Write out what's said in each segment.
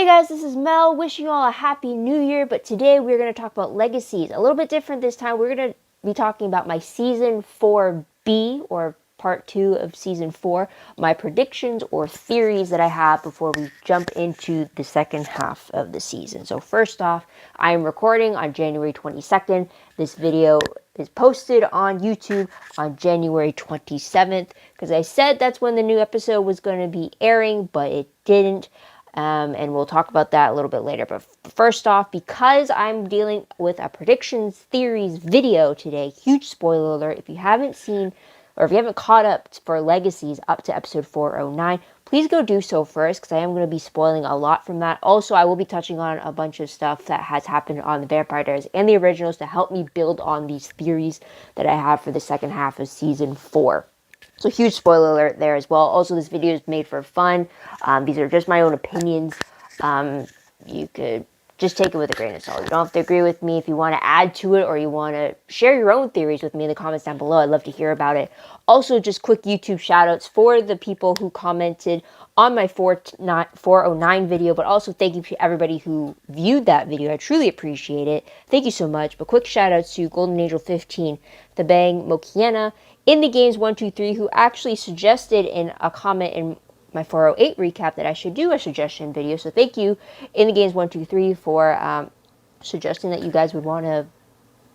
guys, this is Mel, wishing you all a happy new year, but today we're going to talk about Legacies. A little bit different this time. We're going to be talking about my Season 4B, or Part 2 of Season 4, my predictions or theories that I have before we jump into the second half of the season. So first off, I am recording on January 22nd. This video is posted on YouTube on January 27th, because I said that's when the new episode was going to be airing, but it didn't. And we'll talk about that a little bit later. But first off, because I'm dealing with a predictions theories video today, huge spoiler alert, if you haven't seen or if you haven't caught up for Legacies up to episode 409, please go do so first, because I am going to be spoiling a lot from that. Also, I will be touching on a bunch of stuff that has happened on the Vampire Diaries and the originals to help me build on these theories that I have for the second half of Season 4. So huge spoiler alert there as well. Also, this video is made for fun. These are just my own opinions. You could just take it with a grain of salt. You don't have to agree with me. If you want to add to it or you want to share your own theories with me in the comments down below, I'd love to hear about it. Also, just quick YouTube shout outs for the people who commented on my 409 video, but also thank you to everybody who viewed that video. I truly appreciate it. Thank you so much. But quick shout outs to Golden Angel 15, The Bang Mokiena, In the Games 123, who actually suggested in a comment in my 408 recap that I should do a suggestion video. So thank you, In the Games 123, for suggesting that you guys would want to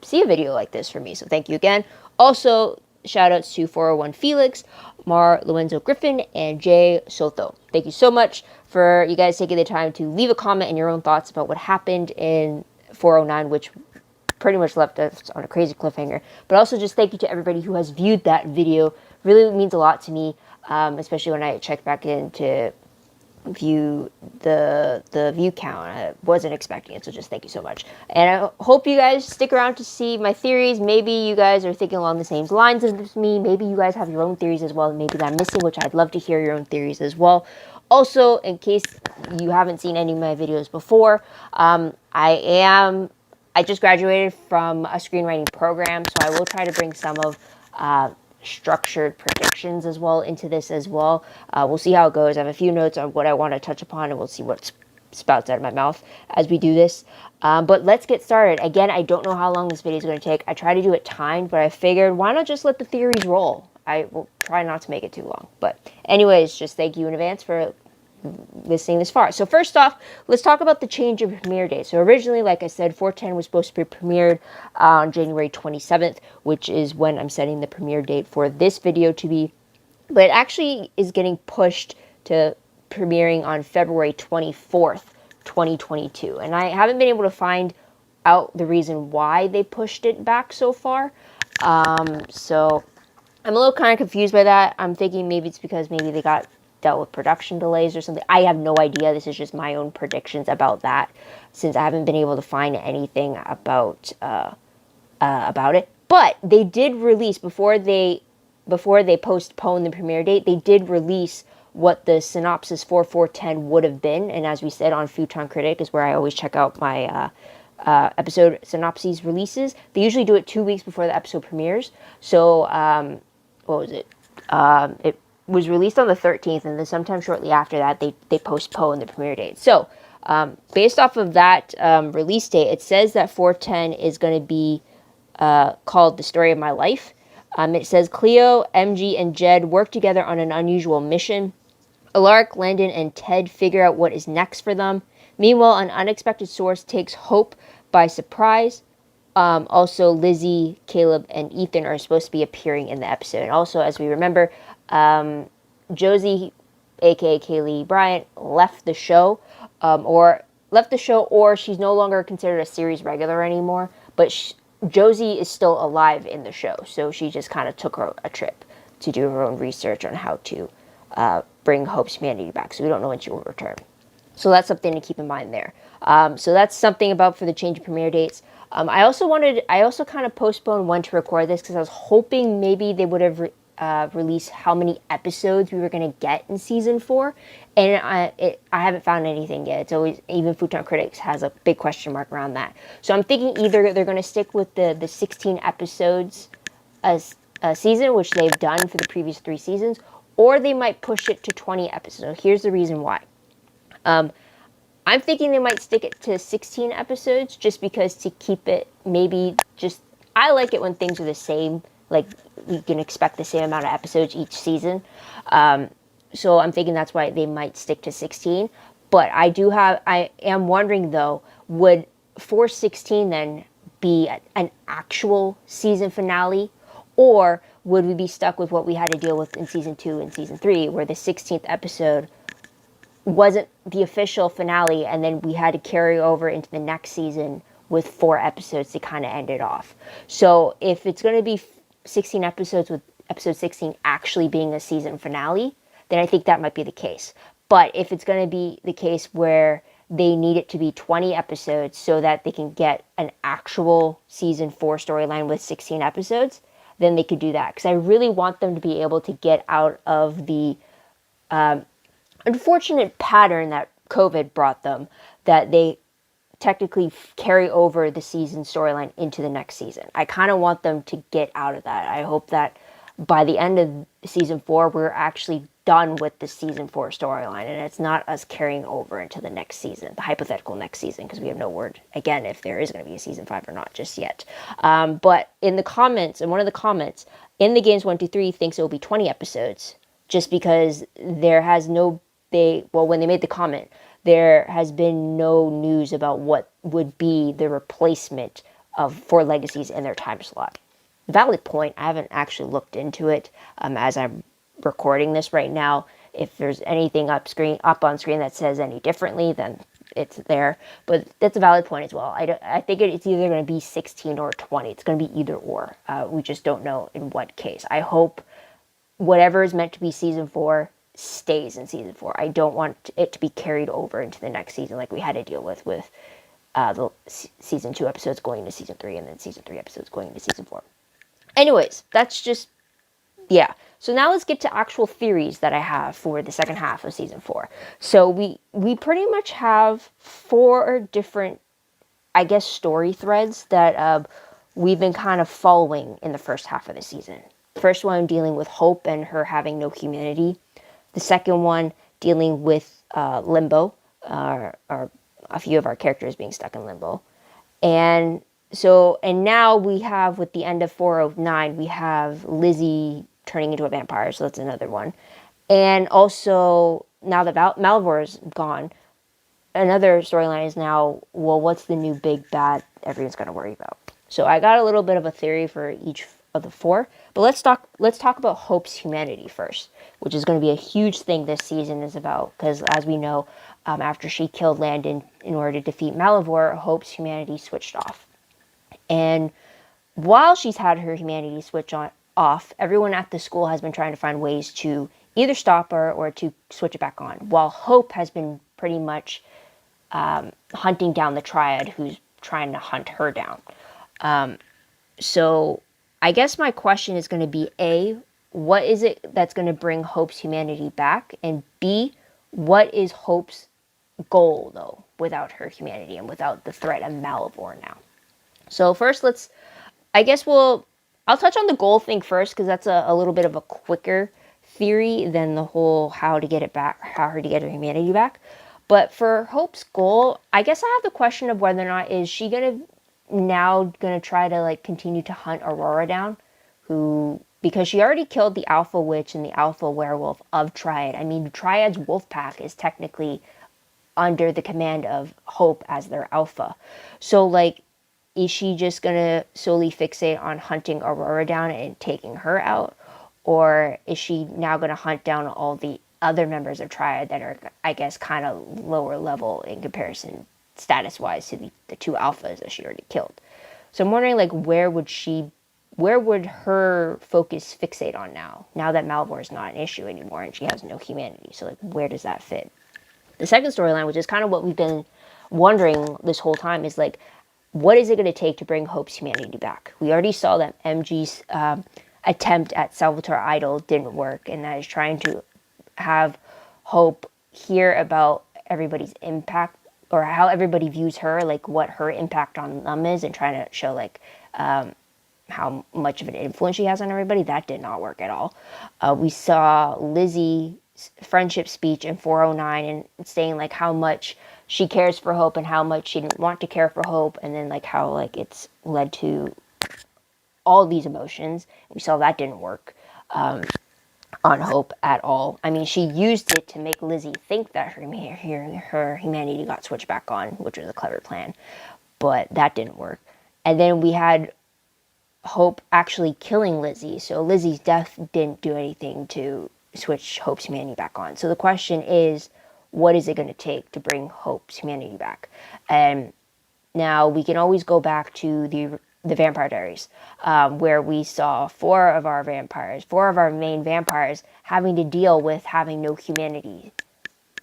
see a video like this from me. So thank you again. Also, shout outs to 401 Felix, Mar Lorenzo Griffin, and Jay Soto. Thank you so much for you guys taking the time to leave a comment and your own thoughts about what happened in 409, which pretty much left us on a crazy cliffhanger. But also just thank you to everybody who has viewed that video. Really means a lot to me, especially when I check back in to view the view count. I wasn't expecting it, so just thank you so much. And I hope you guys stick around to see my theories. Maybe you guys are thinking along the same lines as me. Maybe you guys have your own theories as well, maybe that I'm missing, which I'd love to hear your own theories as well. Also, in case you haven't seen any of my videos before, I just graduated from a screenwriting program, so I will try to bring some of structured predictions as well into this as well. We'll see how it goes. I have a few notes on what I want to touch upon, and we'll see what spouts out of my mouth as we do this. But let's get started. Again, I don't know how long this video is going to take. I try to do it timed, but I figured why not just let the theories roll? I will try not to make it too long. But anyways, just thank you in advance for listening this far. So first off, let's talk about the change of premiere date. So originally, like I said, 410 was supposed to be premiered on January 27th, which is when I'm setting the premiere date for this video to be. But it actually is getting pushed to premiering on February 24th, 2022. And I haven't been able to find out the reason why they pushed it back so far. So I'm a little kind of confused by that. I'm thinking maybe it's because maybe they got dealt with production delays or something. I have no idea. This is just my own predictions about that, since I haven't been able to find anything about it. But they did release before they postponed the premiere date. They did release what the synopsis for 410 would have been, and as we said on Futon Critic is where I always check out my episode synopses releases. They usually do it 2 weeks before the episode premieres. So what was it? It was released on the 13th, and then sometime shortly after that, they postponed the premiere date. So, based off of that release date, it says that 410 is going to be called The Story of My Life. It says Cleo, MG, and Jed work together on an unusual mission. Alaric, Landon, and Ted figure out what is next for them. Meanwhile, an unexpected source takes Hope by surprise. Also, Lizzie, Caleb, and Ethan are supposed to be appearing in the episode. And also, as we remember, Josie, aka Kaylee Bryant, left the show, or she's no longer considered a series regular anymore. But Josie is still alive in the show, so she just kind of took a trip to do her own research on how to bring Hope's humanity back. So we don't know when she will return. So that's something to keep in mind there. So that's something about for the change of premiere dates. I also kind of postponed when to record this because I was hoping maybe they would have released how many episodes we were going to get in season 4, and I haven't found anything yet. It's always, even Futon Critics has a big question mark around that. So I'm thinking either they're going to stick with the 16 episodes as a season, which they've done for the previous 3 seasons, or they might push it to 20 episodes. So here's the reason why. I'm thinking they might stick it to 16 episodes just because to keep it maybe just, I like it when things are the same, like you can expect the same amount of episodes each season. So I'm thinking that's why they might stick to 16. But I am wondering though, would 416 then be an actual season finale? Or would we be stuck with what we had to deal with in season 2 and season 3, where the 16th episode wasn't the official finale, and then we had to carry over into the next season with 4 episodes to kind of end it off. So if it's going to be 16 episodes with episode 16 actually being a season finale, then I think that might be the case. But if it's going to be the case where they need it to be 20 episodes so that they can get an actual season 4 storyline with 16 episodes, then they could do that. Because I really want them to be able to get out of the unfortunate pattern that COVID brought them, that they technically carry over the season storyline into the next season. I kind of want them to get out of that. I hope that by the end of season 4, we're actually done with the season 4 storyline, and it's not us carrying over into the next season, the hypothetical next season, because we have no word, again, if there is going to be a season 5 or not just yet. But in the comments, in one of the comments, in the Games 123 thinks it will be 20 episodes, just because there has no, when they made the comment, there has been no news about what would be the replacement for Legacies in their time slot. Valid point. I haven't actually looked into it as I'm recording this right now. If there's anything up on screen that says any differently, then it's there. But that's a valid point as well. I think it's either going to be 16 or 20. It's going to be either or. We just don't know in what case. I hope whatever is meant to be season 4 stays in season 4. I don't want it to be carried over into the next season like we had to deal with the season 2 episodes going into season 3 and then season 3 episodes going into season 4. Anyways, that's just, yeah. So now let's get to actual theories that I have for the second half of season 4. So we pretty much have 4 different, I guess, story threads that we've been kind of following in the first half of the season. First one dealing with Hope and her having no humanity. The second one dealing with limbo, or a few of our characters being stuck in limbo. And now we have, with the end of 409, we have Lizzie turning into a vampire, so that's another one. And also, now that Malivore is gone, another storyline is now, well, what's the new big bad everyone's going to worry about? So I got a little bit of a theory for each of the 4, but let's talk about Hope's humanity first, which is going to be a huge thing this season is about, because as we know, after she killed Landon in order to defeat Malivore, Hope's humanity switched off. And while she's had her humanity switch off, everyone at the school has been trying to find ways to either stop her or to switch it back on, while Hope has been pretty much hunting down the Triad who's trying to hunt her down. So I guess my question is going to be, A, what is it that's going to bring Hope's humanity back? And B, what is Hope's goal, though, without her humanity and without the threat of Malivore now? So first, I'll touch on the goal thing first, because that's a little bit of a quicker theory than the whole how her to get her humanity back. But for Hope's goal, I guess I have the question of whether or not is she going to try to like continue to hunt Aurora down, because she already killed the Alpha Witch and the Alpha Werewolf of Triad. I mean, Triad's wolf pack is technically under the command of Hope as their alpha. So like, is she just going to solely fixate on hunting Aurora down and taking her out? Or is she now going to hunt down all the other members of Triad that are, I guess, kind of lower level in comparison status-wise to the 2 alphas that she already killed? So I'm wondering, like, where would her focus fixate on now that Malivore is not an issue anymore and she has no humanity? So, like, where does that fit? The second storyline, which is kind of what we've been wondering this whole time, is like, what is it going to take to bring Hope's humanity back? We already saw that MG's attempt at Salvatore Idol didn't work, and that is trying to have Hope hear about everybody's impact, or how everybody views her, like what her impact on them is, and trying to show like how much of an influence she has on everybody. That did not work at all. We saw Lizzie's friendship speech in 409 and saying like how much she cares for Hope and how much she didn't want to care for Hope, and then like how like it's led to all these emotions. We saw that didn't work on Hope at all. I mean, she used it to make Lizzie think that her humanity got switched back on, which was a clever plan, but that didn't work. And then we had Hope actually killing Lizzie, so Lizzie's death didn't do anything to switch Hope's humanity back on. So the question is, what is it going to take to bring Hope's humanity back? And now we can always go back to the Vampire Diaries, where we saw four of our main vampires, having to deal with having no humanity.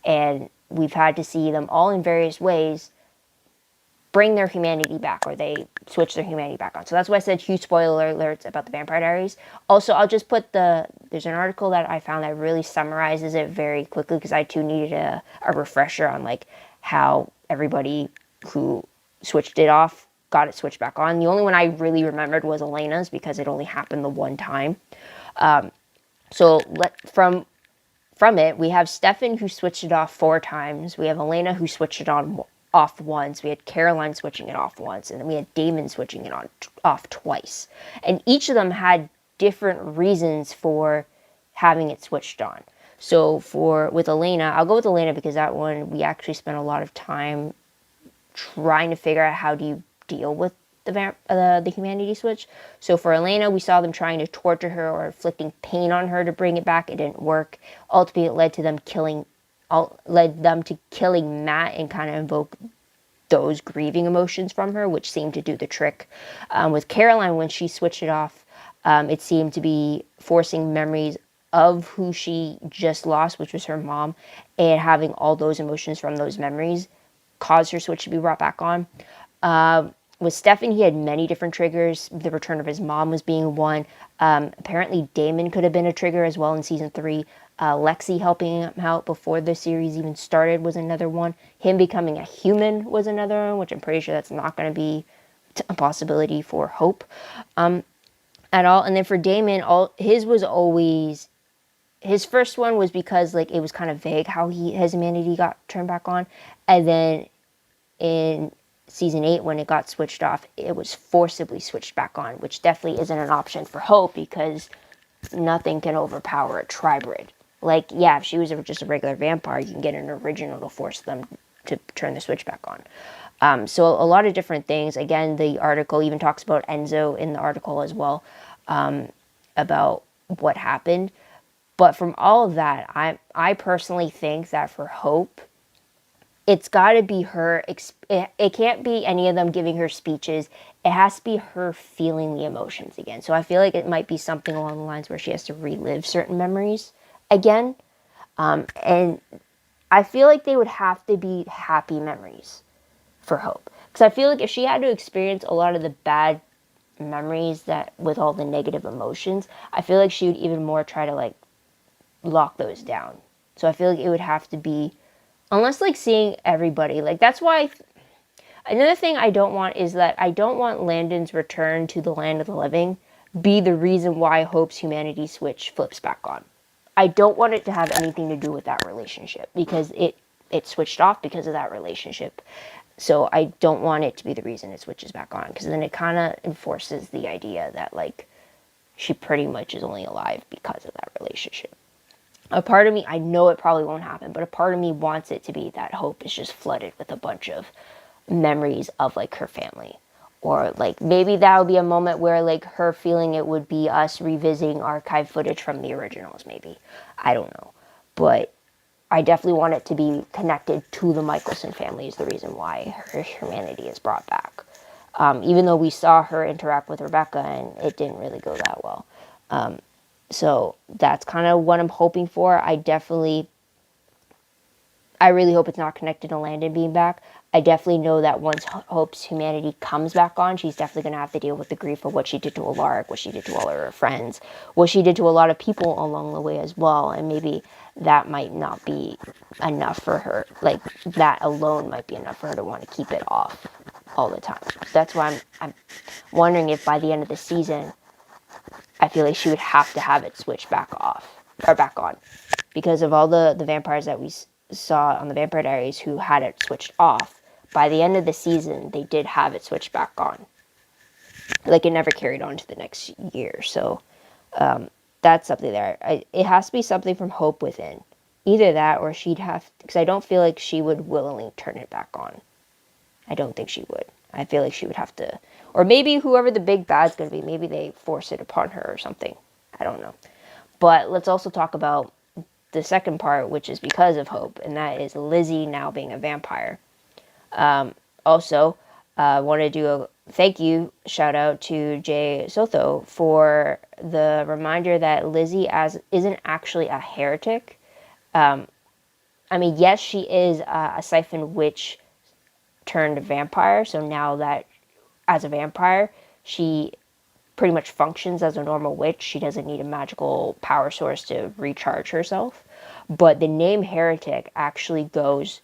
And we've had to see them all in various ways bring their humanity back, or they switch their humanity back on. So that's why I said huge spoiler alerts about the Vampire Diaries. Also, I'll just put there's an article that I found that really summarizes it very quickly, because I too needed a refresher on like how everybody who switched it off got it switched back on. The only one I really remembered was Elena's, because it only happened the one time. From it, we have Stefan, who switched it off 4 times. We have Elena, who switched it off once. We had Caroline switching it off once, and then we had Damon switching it off twice. And each of them had different reasons for having it switched on. So with Elena, I'll go with Elena because that one we actually spent a lot of time trying to figure out how do you deal with the humanity switch. So for Elena, we saw them trying to torture her or inflicting pain on her to bring it back. It didn't work. Ultimately, it led them to killing Matt and kind of invoke those grieving emotions from her, which seemed to do the trick. With Caroline, when she switched it off, it seemed to be forcing memories of who she just lost, which was her mom, and having all those emotions from those memories caused her switch to be brought back on. With Stefan, he had many different triggers. The return of his mom was being one. Apparently, Damon could have been a trigger as well in season 3. Lexi helping him out before the series even started was another one. Him becoming a human was another one, which I'm pretty sure that's not going to be a possibility for Hope at all. And then for Damon, his first one was because like it was kind of vague how his humanity got turned back on. And then in season 8, when it got switched off, it was forcibly switched back on, which definitely isn't an option for Hope, because nothing can overpower a tribrid. Like, yeah, if she was just a regular vampire, you can get an original to force them to turn the switch back on. So a lot of different things. Again, the article even talks about Enzo in the article as well, about what happened. But from all of that, I personally think that for Hope, it's got to be her. It can't be any of them giving her speeches. It has to be her feeling the emotions again. So I feel like it might be something along the lines where she has to relive certain memories again. And I feel like they would have to be happy memories for Hope. Because I feel like if she had to experience a lot of the bad memories that with all the negative emotions, I feel like she would even more try to like lock those down. So I feel like it would have to be, unless like seeing everybody, like that's why another thing I don't want is that I don't want Landon's return to the land of the living be the reason why Hope's humanity switch flips back on. I don't want it to have anything to do with that relationship, because it switched off because of that relationship. So I don't want it to be the reason it switches back on, because then it kind of enforces the idea that like she pretty much is only alive because of that relationship. A part of me, I know it probably won't happen, but a part of me wants it to be that Hope is just flooded with a bunch of memories of like her family. Or like maybe that would be a moment where like her feeling it would be us revisiting archive footage from the originals, maybe. I don't know. But I definitely want it to be connected to the Michelson family is the reason why her humanity is brought back. Even though we saw her interact with Rebecca and it didn't really go that well. So that's kind of what I'm hoping for. I really hope it's not connected to Landon being back. I definitely know that once Hope's humanity comes back on, she's definitely going to have to deal with the grief of what she did to Alaric, what she did to all of her friends, what she did to a lot of people along the way as well. And maybe that might not be enough for her. Like, that alone might be enough for her to want to keep it off all the time. That's why I'm wondering if by the end of the season, I feel like she would have to have it switched back off, or back on. Because of all the vampires that saw on the Vampire Diaries who had it switched off, by the end of the season, they did have it switched back on. Like, it never carried on to the next year. So, that's something there. It has to be something from Hope within. Either that, or she'd have, because I don't feel like she would willingly turn it back on. I don't think she would. I feel like she would have to, or maybe whoever the big bad's going to be, maybe they force it upon her or something. I don't know. But let's also talk about the second part, which is because of Hope, and that is Lizzie now being a vampire. Also, want to do a thank you shout out to Jay Sotho for the reminder that Lizzie isn't actually a heretic. I mean, yes, she is a siphon witch turned vampire. So now that as a vampire, she pretty much functions as a normal witch. She doesn't need a magical power source to recharge herself. But the name heretic actually goes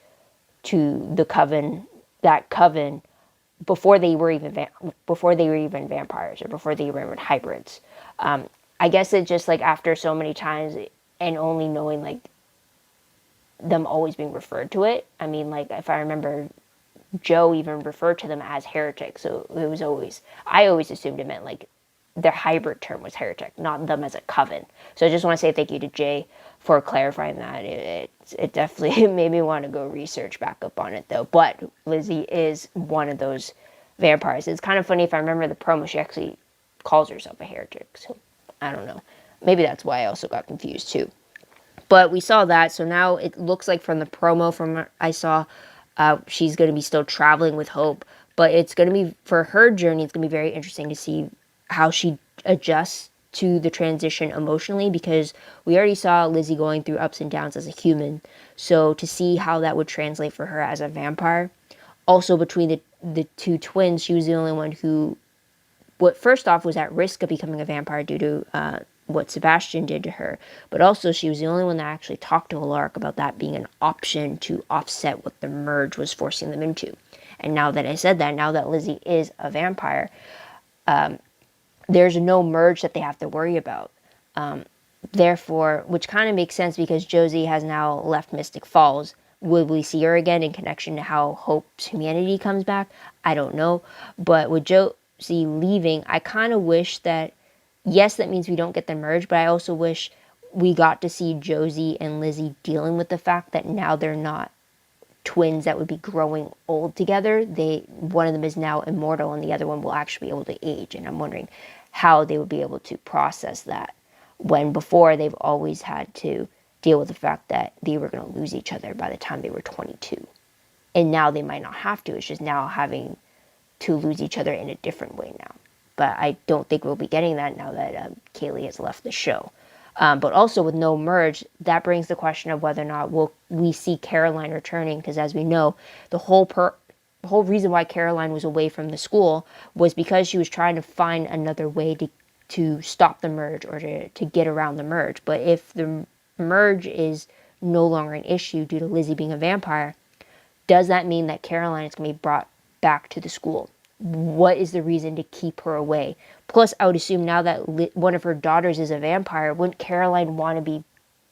to the coven, that coven, before they were even vampires, or before they were even hybrids. I guess it's just like after so many times and only knowing like them always being referred to it. I mean, like, if I remember, Joe even referred to them as heretics. So it was always, I always assumed it meant like their hybrid term was heretic, not them as a coven. So I just want to say thank you to Jay for clarifying that. It definitely made me want to go research back up on it, though. But Lizzie is one of those vampires. It's kind of funny, if I remember the promo, she actually calls herself a heretic. So I don't know. Maybe that's why I also got confused too. But we saw that, so now it looks like from the promo from I saw, she's going to be still traveling with Hope. But it's going to be, for her journey, it's going to be very interesting to see how she adjusts to the transition emotionally, because we already saw Lizzie going through ups and downs as a human. So to see how that would translate for her as a vampire. Also, between the two twins, she was the only one who, what first off was at risk of becoming a vampire due to what Sebastian did to her, but also she was the only one that actually talked to Alaric about that being an option to offset what the merge was forcing them into. And now that I said that, now that Lizzie is a vampire, there's no merge that they have to worry about. Therefore, which kind of makes sense because Josie has now left Mystic Falls. Will we see her again in connection to how Hope's humanity comes back? I don't know. But with Josie leaving, I kind of wish that, yes, that means we don't get the merge, but I also wish we got to see Josie and Lizzie dealing with the fact that now they're not twins that would be growing old together. One of them is now immortal and the other one will actually be able to age. And I'm wondering how they would be able to process that, when before they've always had to deal with the fact that they were going to lose each other by the time they were 22. And now they might not have to. It's just now having to lose each other in a different way now. But I don't think we'll be getting that now that Kaylee has left the show. But also with no merge, that brings the question of whether or not we see Caroline returning. Because as we know, the whole reason why Caroline was away from the school was because she was trying to find another way to stop the merge, or to get around the merge. But if the merge is no longer an issue due to Lizzie being a vampire, does that mean that Caroline is going to be brought back to the school? What is the reason to keep her away? Plus, I would assume now that one of her daughters is a vampire, wouldn't Caroline want to be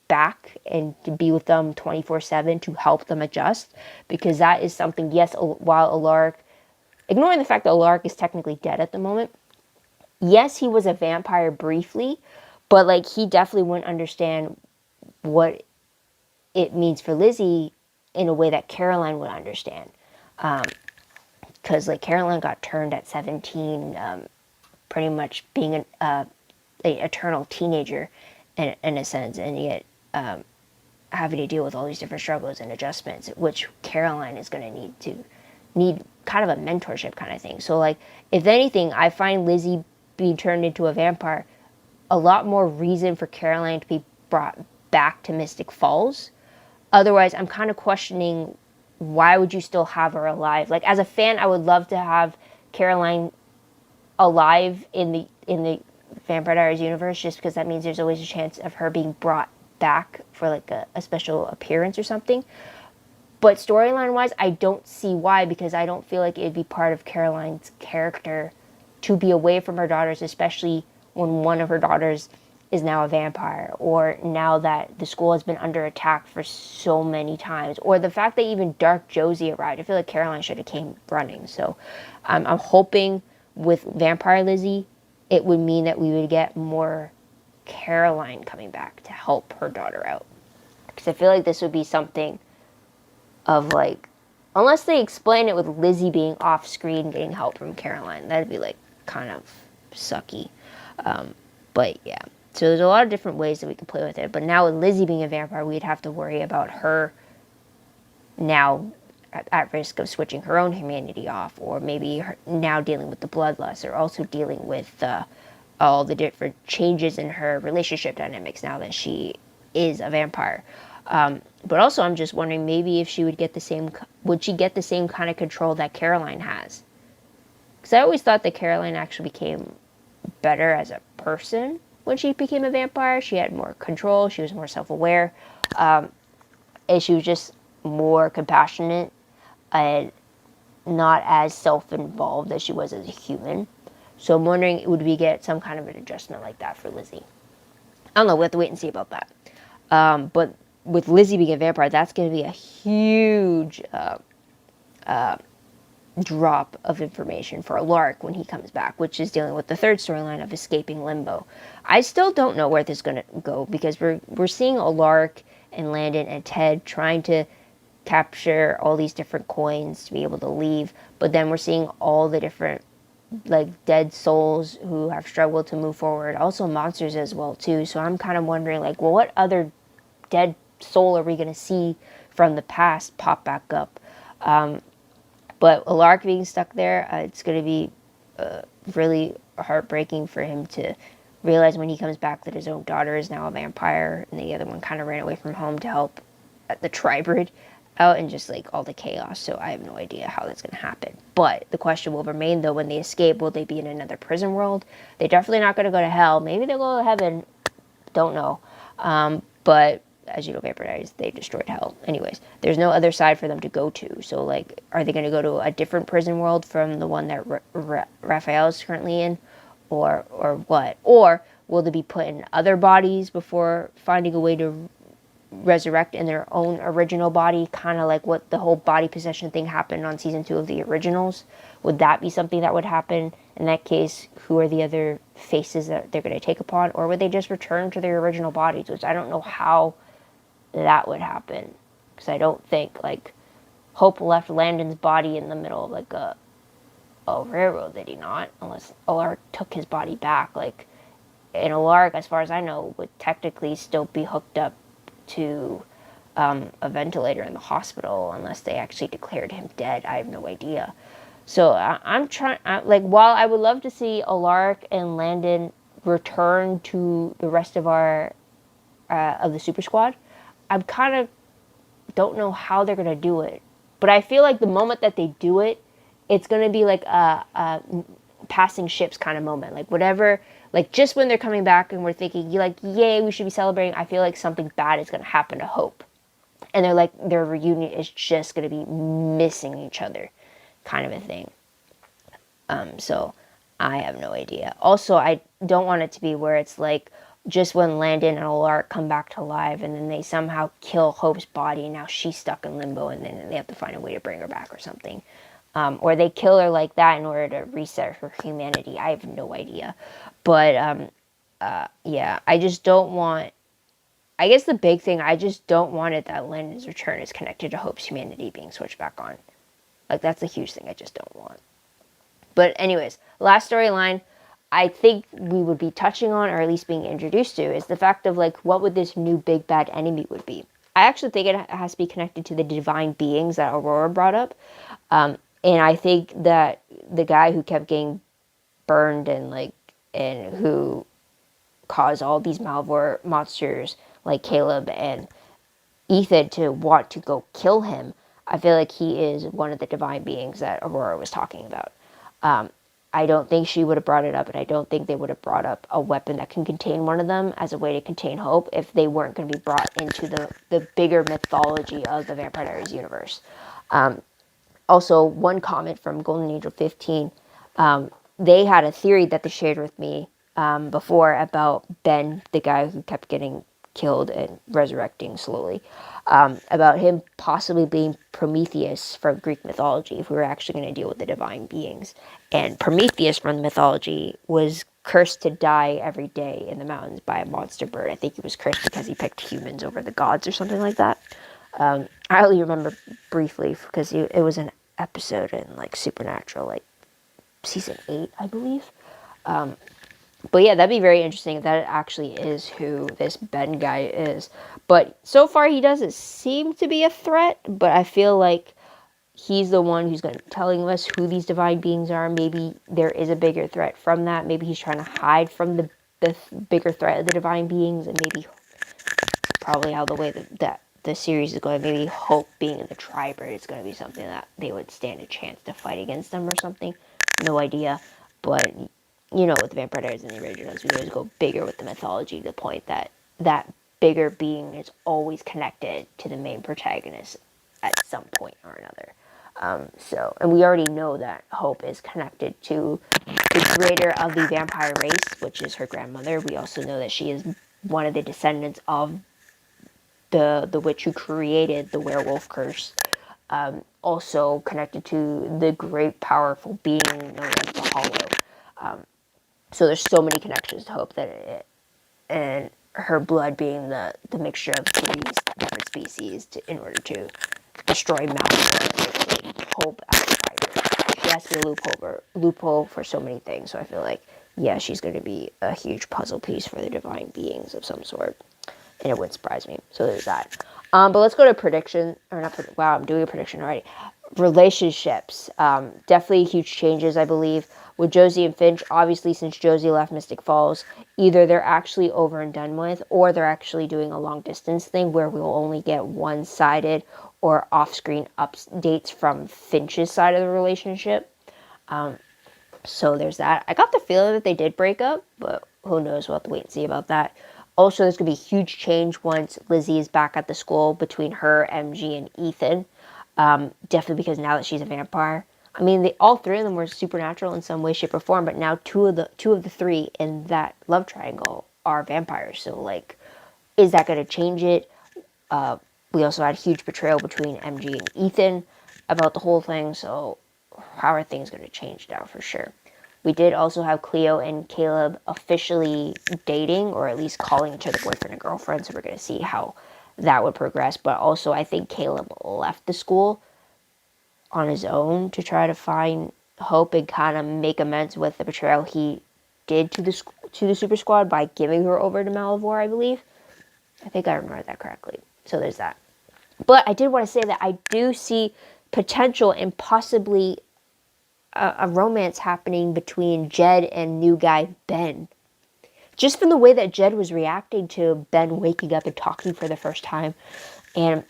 back and to be with them 24/7 to help them adjust? Because that is something, yes, while Alaric, ignoring the fact that Alaric is technically dead at the moment, yes, he was a vampire briefly, but like he definitely wouldn't understand what it means for Lizzie in a way that Caroline would understand. Because like Caroline got turned at 17, pretty much being an eternal teenager in a sense, and yet having to deal with all these different struggles and adjustments, which Caroline is going to need kind of a mentorship kind of thing. So like, if anything, I find Lizzie being turned into a vampire a lot more reason for Caroline to be brought back to Mystic Falls. Otherwise, I'm kind of questioning, why would you still have her alive? Like, as a fan, I would love to have Caroline alive in the Vampire Diaries universe, just because that means there's always a chance of her being brought back for like a special appearance or something. But storyline wise, I don't see why, because I don't feel like it'd be part of Caroline's character to be away from her daughters, especially when one of her daughters is now a vampire, or now that the school has been under attack for so many times, or the fact that even Dark Josie arrived. I feel like Caroline should have came running. So I'm hoping with Vampire Lizzie, it would mean that we would get more Caroline coming back to help her daughter out. Because I feel like this would be something of like, unless they explain it with Lizzie being off screen getting help from Caroline, that'd be like kind of sucky. But yeah, so there's a lot of different ways that we can play with it. But now with Lizzie being a vampire, we'd have to worry about her now at risk of switching her own humanity off, or maybe now dealing with the bloodlust, or also dealing with all the different changes in her relationship dynamics now that she is a vampire. But also, I'm just wondering maybe if she would get the same, would she get the same kind of control that Caroline has? Because I always thought that Caroline actually became better as a person when she became a vampire. She had more control. She was more self-aware, and she was just more compassionate and not as self-involved as she was as a human. So I'm wondering, would we get some kind of an adjustment like that for Lizzie? I don't know. We'll have to wait and see about that. But with Lizzie being a vampire, that's going to be a huge drop of information for Lark when he comes back, which is dealing with the third storyline of escaping limbo. I still don't know where this is going to go, because we're seeing Lark and Landon and Ted trying to capture all these different coins to be able to leave, but then we're seeing all the different like dead souls who have struggled to move forward, also monsters as well too. So I'm kind of wondering, like, well, what other dead soul are we going to see from the past pop back up? But Lark being stuck there, it's going to be really heartbreaking for him to realize when he comes back that his own daughter is now a vampire, and the other one kind of ran away from home to help the Tribrid out, and just like all the chaos. So I have no idea how that's going to happen. But the question will remain, though, when they escape, will they be in another prison world? They're definitely not going to go to hell. Maybe they'll go to heaven. Don't know. But as you know, Vampire Diaries, they destroyed hell. Anyways, there's no other side for them to go to. So, like, are they going to go to a different prison world from the one that Raphael is currently in? Or what? Or will they be put in other bodies before finding a way to resurrect in their own original body, kind of like what the whole body possession thing happened on season 2 of the originals? Would that be something that would happen? In that case, who are the other faces that they're going to take upon? Or would they just return to their original bodies, which I don't know how that would happen, because I don't think, like, Hope left Landon's body in the middle of like a railroad, did he not? Unless Lark took his body back. Like, and Lark, as far as I know, would technically still be hooked up to a ventilator in the hospital unless they actually declared him dead. I have no idea. So I'm trying, like, while I would love to see Lark and Landon return to the rest of our of the Super Squad, I kind of don't know how they're going to do it. But I feel like the moment that they do it, it's going to be like a passing ships kind of moment. Like, whatever, like, just when they're coming back and we're thinking, like, yay, we should be celebrating, I feel like something bad is going to happen to Hope. And they're like, their reunion is just going to be missing each other kind of a thing. So I have no idea. Also, I don't want it to be where it's like, just when Landon and Lark come back to life and then they somehow kill Hope's body and now she's stuck in limbo and then they have to find a way to bring her back or something. Or they kill her like that in order to reset her humanity. I have no idea. But, yeah, I just don't want... I guess the big thing, I just don't want it that Landon's return is connected to Hope's humanity being switched back on. Like, that's a huge thing I just don't want. But anyways, last storyline I think we would be touching on, or at least being introduced to, is the fact of, like, what would this new big bad enemy would be. I actually think it has to be connected to the divine beings that Aurora brought up. And I think that the guy who kept getting burned and who caused all these Malvor monsters like Caleb and Ethan to want to go kill him, I feel like he is one of the divine beings that Aurora was talking about. I don't think she would have brought it up, and I don't think they would have brought up a weapon that can contain one of them as a way to contain Hope if they weren't going to be brought into the bigger mythology of the Vampire Diaries universe. Also, one comment from Golden Angel 15, they had a theory that they shared with me before about Ben, the guy who kept getting killed and resurrecting slowly, about him possibly being Prometheus from Greek mythology if we were actually going to deal with the divine beings. And Prometheus from the mythology was cursed to die every day in the mountains by a monster bird. I think he was cursed because he picked humans over the gods or something like that. I only remember briefly because it was an episode in like Supernatural, like season 8, I believe. But yeah, that'd be very interesting if that actually is who this Ben guy is. But so far, he doesn't seem to be a threat. But I feel like he's the one who's going to telling us who these divine beings are. Maybe there is a bigger threat from that. Maybe he's trying to hide from the bigger threat of the divine beings, and maybe probably how the way that the series is going. Maybe Hope being in the Tribird is going to be something that they would stand a chance to fight against them or something. No idea, but you know, with the Vampire Diaries in the originals, we always go bigger with the mythology to the point that that bigger being is always connected to the main protagonist at some point or another. And we already know that Hope is connected to the creator of the vampire race, which is her grandmother. We also know that she is one of the descendants of the witch who created the werewolf curse. Also connected to the great powerful being known as the Hollow. So there's so many connections to Hope and her blood being the mixture of 3 different species in order to destroy Malfoy. Hope outsider. She has to be a loophole for so many things. So I feel like, yeah, she's going to be a huge puzzle piece for the divine beings of some sort. And it wouldn't surprise me. So there's that. But let's go to prediction. Or not. Wow, I'm doing a prediction already. Relationships. Definitely huge changes, I believe. With Josie and Finch, obviously, since Josie left Mystic Falls, either they're actually over and done with, or they're actually doing a long distance thing where we'll only get one-sided or off-screen updates from Finch's side of the relationship. So there's that. I got the feeling that they did break up, but who knows? We'll have to wait and see about that. Also, there's going to be a huge change once Lizzie is back at the school between her, MG, and Ethan. Definitely because now that she's a vampire. I mean, all 3 of them were supernatural in some way, shape, or form, but now two of the 3 in that love triangle are vampires. So, like, is that going to change it? We also had a huge betrayal between MG and Ethan about the whole thing. So, how are things going to change now for sure? We did also have Cleo and Caleb officially dating, or at least calling each other boyfriend and girlfriend. So we're going to see how that would progress. But also, I think Caleb left the school on his own to try to find Hope and kind of make amends with the betrayal he did to the Super Squad by giving her over to Malivore, I believe. I think I remember that correctly. So there's that. But I did want to say that I do see potential and possibly a romance happening between Jed and new guy Ben. Just from the way that Jed was reacting to Ben waking up and talking for the first time, and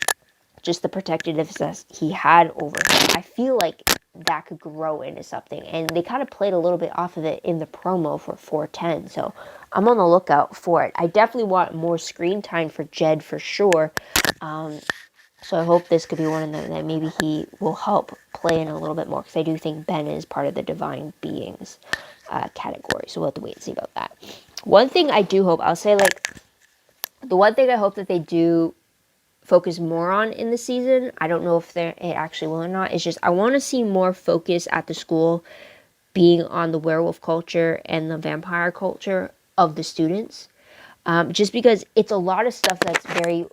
just the protectiveness he had over him, I feel like that could grow into something. And they kind of played a little bit off of it in the promo for 410, so I'm on the lookout for it. I definitely want more screen time for Jed for sure. So I hope this could be one of them that maybe he will help play in a little bit more, because I do think Ben is part of the divine beings category. So we'll have to wait and see about that. One thing I do hope, I'll say, like, the one thing I hope that they do focus more on in the season, I don't know if it actually will or not, is just I want to see more focus at the school being on the werewolf culture and the vampire culture of the students. Just because it's a lot of stuff that's very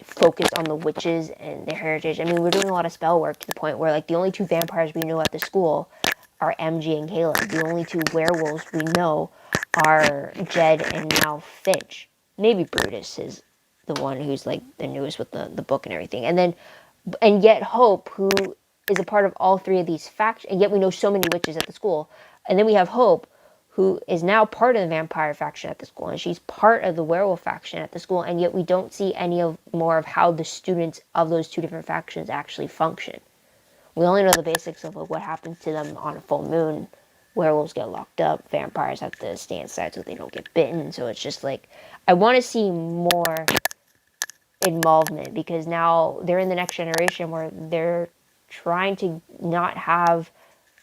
focused on the witches and their heritage. I mean, we're doing a lot of spell work to the point where, like, the only 2 vampires we know at the school are MG and Caleb. The only 2 werewolves we know are Jed and now Finch. Maybe Brutus is the one who's, like, the newest with the book and everything. And yet Hope, who is a part of all 3 of these factions, and yet we know so many witches at the school. And then we have Hope, who is now part of the vampire faction at the school, and she's part of the werewolf faction at the school, and yet we don't see more of how the students of those 2 different factions actually function. We only know the basics of, like, what happens to them on a full moon. Werewolves get locked up, vampires have to stay inside so they don't get bitten. So it's just like, I want to see more involvement, because now they're in the next generation where they're trying to not have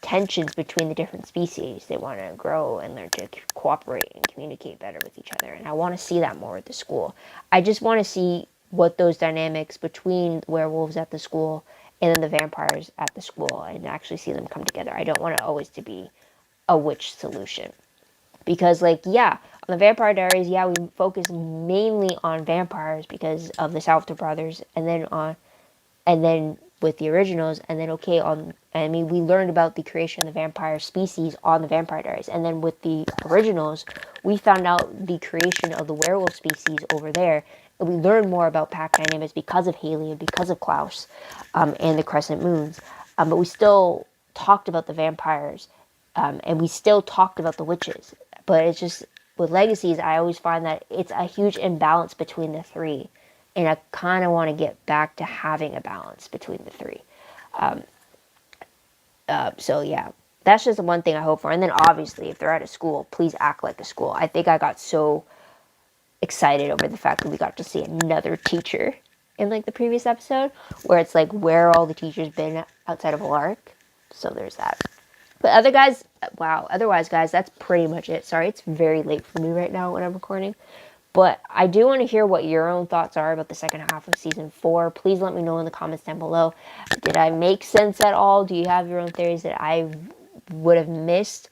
tensions between the different species. They want to grow and learn to cooperate and communicate better with each other. And I want to see that more at the school. I just want to see what those dynamics between werewolves at the school and then the vampires at the school, and actually see them come together. I don't want it always to be a witch solution. Because, like, yeah, on the Vampire Diaries, yeah, we focus mainly on vampires because of the Salvatore brothers, and then with the originals, and then we learned about the creation of the vampire species on the Vampire Diaries, and then with the originals, we found out the creation of the werewolf species over there, and we learned more about pack dynamics because of Haley and because of Klaus, and the Crescent Moons, but we still talked about the vampires, and we still talked about the witches, but it's just, with Legacies, I always find that it's a huge imbalance between the three. And I kind of want to get back to having a balance between the three. So yeah, that's just the one thing I hope for. And then obviously, if they're at a school, please act like a school. I think I got so excited over the fact that we got to see another teacher in like the previous episode, where it's like, where all the teachers been outside of Alaric. So there's that. But otherwise, guys, that's pretty much it. Sorry, it's very late for me right now when I'm recording. But I do want to hear what your own thoughts are about the second half of season 4. Please let me know in the comments down below. Did I make sense at all? Do you have your own theories that I would have missed?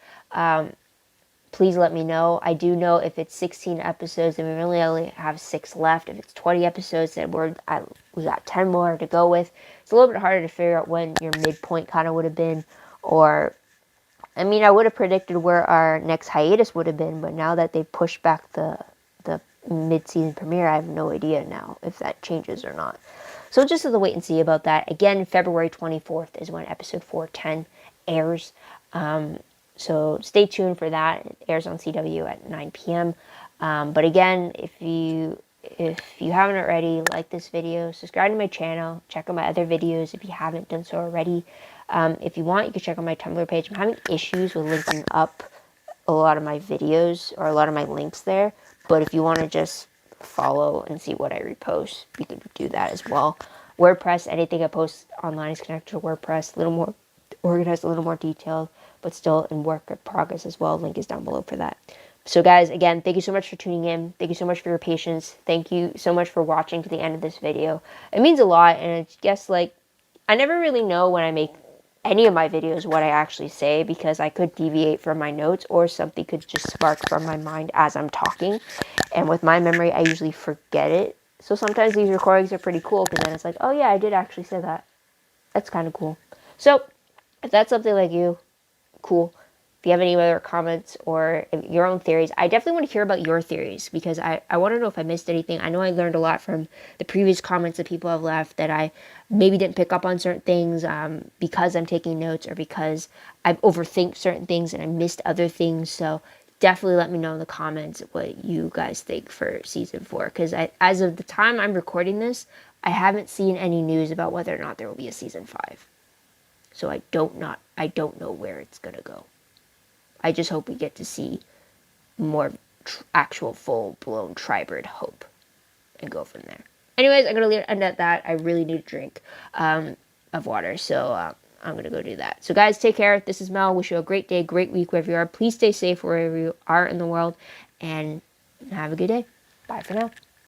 Please let me know. I do know if it's 16 episodes, then we really only have 6 left. If it's 20 episodes, then we got 10 more to go with. It's a little bit harder to figure out when your midpoint kind of would have been. I would have predicted where our next hiatus would have been, but now that they pushed back the mid-season premiere, I have no idea now if that changes or not. So just have to wait and see about that. Again, February 24th is when episode 410 airs. So stay tuned for that. It airs on CW at 9 p.m. But again, if you haven't already, like this video, subscribe to my channel, check out my other videos if you haven't done so already. If you want, you can check out my Tumblr page. I'm having issues with linking up a lot of my videos or a lot of my links there. But if you want to just follow and see what I repost, you can do that as well. WordPress, anything I post online is connected to WordPress. A little more organized, a little more detailed, but still in work in progress as well. Link is down below for that. So guys, again, thank you so much for tuning in. Thank you so much for your patience. Thank you so much for watching to the end of this video. It means a lot, and I guess, like, I never really know when I make any of my videos what I actually say, because I could deviate from my notes or something could just spark from my mind as I'm talking, and with my memory I usually forget it. So sometimes these recordings are pretty cool, because then it's like, oh yeah, I did actually say that. That's kind of cool. So if that's something like you, cool. If you have any other comments or your own theories, I definitely want to hear about your theories, because I want to know if I missed anything. I know I learned a lot from the previous comments that people have left, that I maybe didn't pick up on certain things because I'm taking notes, or because I've overthink certain things and I missed other things. So definitely let me know in the comments what you guys think for season 4, because as of the time I'm recording this, I haven't seen any news about whether or not there will be a season 5. So I don't know where it's gonna go. I just hope we get to see more actual full-blown Tribird Hope and go from there. Anyways, I'm going to end at that. I really need a drink of water, so I'm going to go do that. So guys, take care. This is Mel. Wish you a great day, great week wherever you are. Please stay safe wherever you are in the world, and have a good day. Bye for now.